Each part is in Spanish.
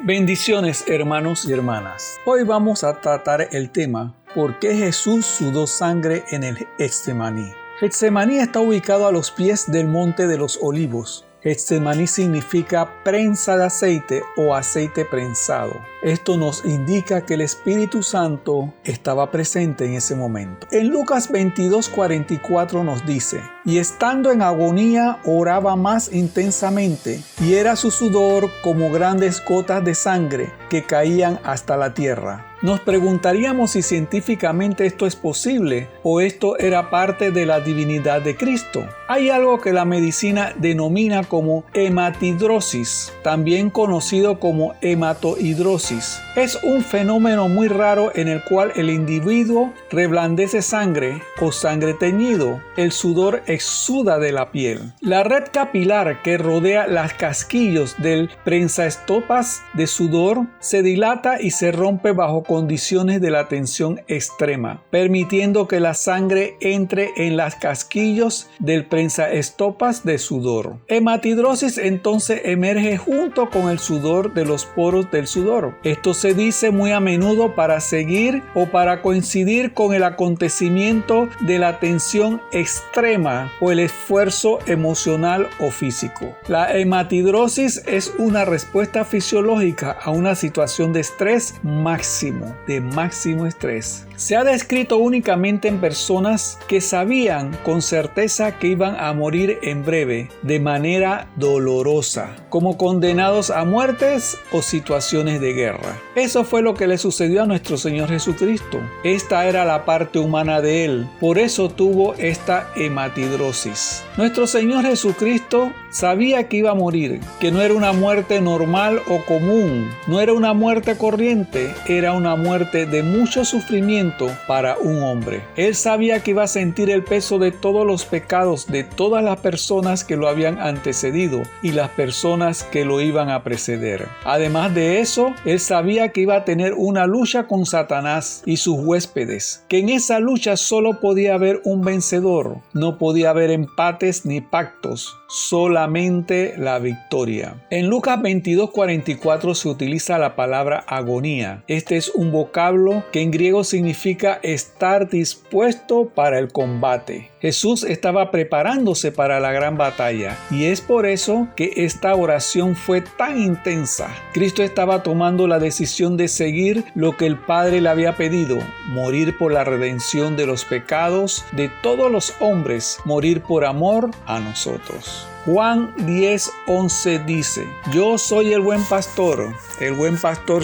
Bendiciones, hermanos y hermanas. Hoy vamos a tratar el tema ¿por qué Jesús sudó sangre en el Getsemaní? Getsemaní está ubicado a los pies del Monte de los Olivos. Getsemaní significa prensa de aceite o aceite prensado. Esto nos indica que el Espíritu Santo estaba presente en ese momento. En Lucas 22:44 nos dice: y estando en agonía oraba más intensamente, y era su sudor como grandes gotas de sangre que caían hasta la tierra. Nos preguntaríamos si científicamente esto es posible o esto era parte de la divinidad de Cristo. Hay algo que la medicina denomina como hematidrosis, también conocido como hematohidrosis. Es un fenómeno muy raro en el cual el individuo reblandece sangre o sangre teñido. El sudor exuda de la piel. La red capilar que rodea las casquillos del prensaestopas de sudor se dilata y se rompe bajo condiciones de la tensión extrema, permitiendo que la sangre entre en las casquillos del prensaestopas de sudor. Hematidrosis entonces emerge junto con el sudor de los poros del sudor. Esto se dice muy a menudo para seguir o para coincidir con el acontecimiento de la tensión extrema o el esfuerzo emocional o físico. La hematidrosis es una respuesta fisiológica a una situación de estrés máximo. De máximo estrés. Se ha descrito únicamente en personas que sabían con certeza que iban a morir en breve, de manera dolorosa, como condenados a muertes o situaciones de guerra. Eso fue lo que le sucedió a nuestro Señor Jesucristo. Esta era la parte humana de Él, por eso tuvo esta hematidrosis. Nuestro Señor Jesucristo sabía que iba a morir, que no era una muerte normal o común, no era una muerte corriente, era una muerte de mucho sufrimiento para un hombre. Él sabía que iba a sentir el peso de todos los pecados de todas las personas que lo habían antecedido y las personas que lo iban a preceder. Además de eso, él sabía que iba a tener una lucha con Satanás y sus huéspedes, que en esa lucha solo podía haber un vencedor, no podía haber empates ni pactos, solamente la victoria. En Lucas 22:44 se utiliza la palabra agonía. Este es un vocablo que en griego significa estar dispuesto para el combate. Jesús estaba preparándose para la gran batalla y es por eso que esta oración fue tan intensa. Cristo estaba tomando la decisión de seguir lo que el Padre le había pedido, morir por la redención de los pecados de todos los hombres, morir por amor a nosotros. Juan 10:11 dice: yo soy el buen pastor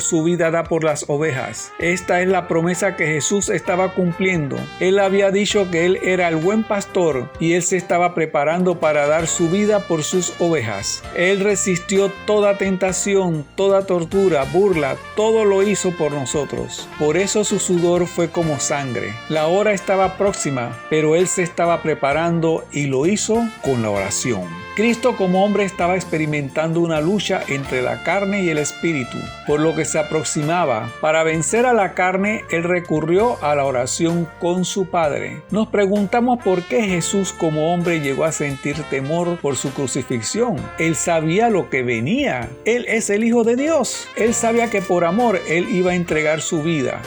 su vida da por las ovejas. Esta es la promesa que Jesús estaba cumpliendo. Él había dicho que él era el buen pastor y él se estaba preparando para dar su vida por sus ovejas. Él resistió toda tentación, toda tortura, burla, todo lo hizo por nosotros. Por eso su sudor fue como sangre. La hora estaba próxima, pero él se estaba preparando y lo hizo con la oración. Cristo como hombre estaba experimentando una lucha entre la carne y el espíritu, por lo que se aproximaba. Para vencer a la carne, él recurrió a la oración con su Padre. Nos preguntamos por qué Jesús como hombre llegó a sentir temor por su crucifixión. Él sabía lo que venía. Él es el Hijo de Dios. Él sabía que por amor él iba a entregar su vida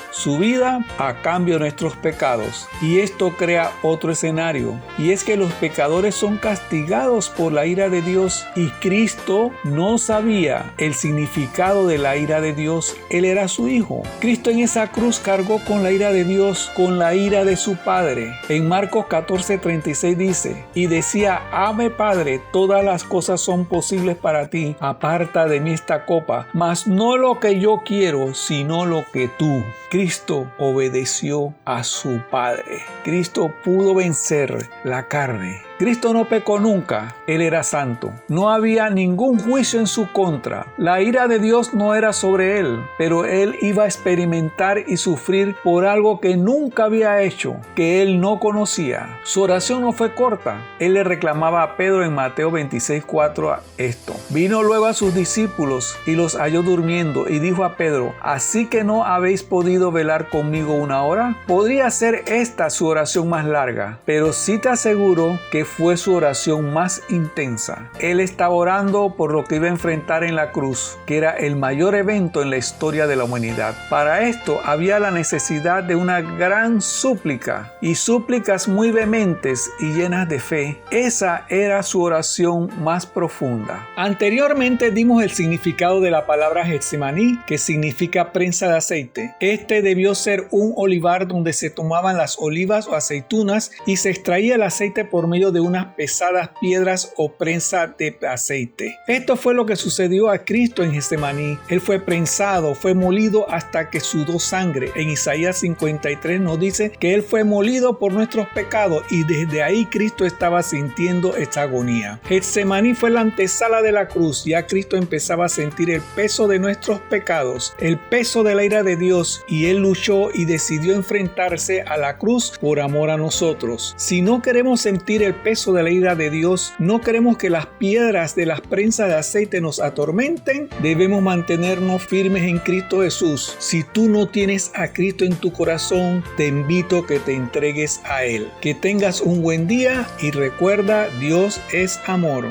a cambio de nuestros pecados. Y esto crea otro escenario, y es que los pecadores son castigados por la ira de Dios y Cristo no sabía el significado de la ira de Dios. Él era su hijo. Cristo en esa cruz cargó con la ira de Dios, con la ira de su Padre. En Marcos 14:36 dice: y decía: Ame Padre, todas las cosas son posibles para ti, aparta de mí esta copa, mas no lo que yo quiero, sino lo que tú. Cristo obedeció a su Padre. Cristo pudo vencer la carne. Cristo no pecó nunca, Él era santo. No había ningún juicio en su contra. La ira de Dios no era sobre Él, pero Él iba a experimentar y sufrir por algo que nunca había hecho, que Él no conocía. Su oración no fue corta. Él le reclamaba a Pedro en Mateo 26:4 esto. Vino luego a sus discípulos y los halló durmiendo y dijo a Pedro: ¿así que no habéis podido velar conmigo una hora? Podría ser esta su oración más larga, pero sí te aseguro que fue su oración más intensa. Él estaba orando por lo que iba a enfrentar en la cruz, que era el mayor evento en la historia de la humanidad. Para esto había la necesidad de una gran súplica, y súplicas muy vehementes y llenas de fe. Esa era su oración más profunda. Anteriormente dimos el significado de la palabra Getsemaní, que significa prensa de aceite. Este debió ser un olivar donde se tomaban las olivas o aceitunas y se extraía el aceite por medio de unas pesadas piedras o prensa de aceite. Esto fue lo que sucedió a Cristo en Getsemaní. Él fue prensado, fue molido hasta que sudó sangre. En Isaías 53 nos dice que Él fue molido por nuestros pecados y desde ahí Cristo estaba sintiendo esta agonía. Getsemaní fue la antesala de la cruz. Ya Cristo empezaba a sentir el peso de nuestros pecados, el peso de la ira de Dios, y Él luchó y decidió enfrentarse a la cruz por amor a nosotros. Si no queremos sentir el peso de la ira de Dios, no queremos que las piedras de las prensas de aceite nos atormenten, debemos mantenernos firmes en Cristo Jesús. Si tú no tienes a Cristo en tu corazón, te invito a que te entregues a Él. Que tengas un buen día y recuerda, Dios es amor.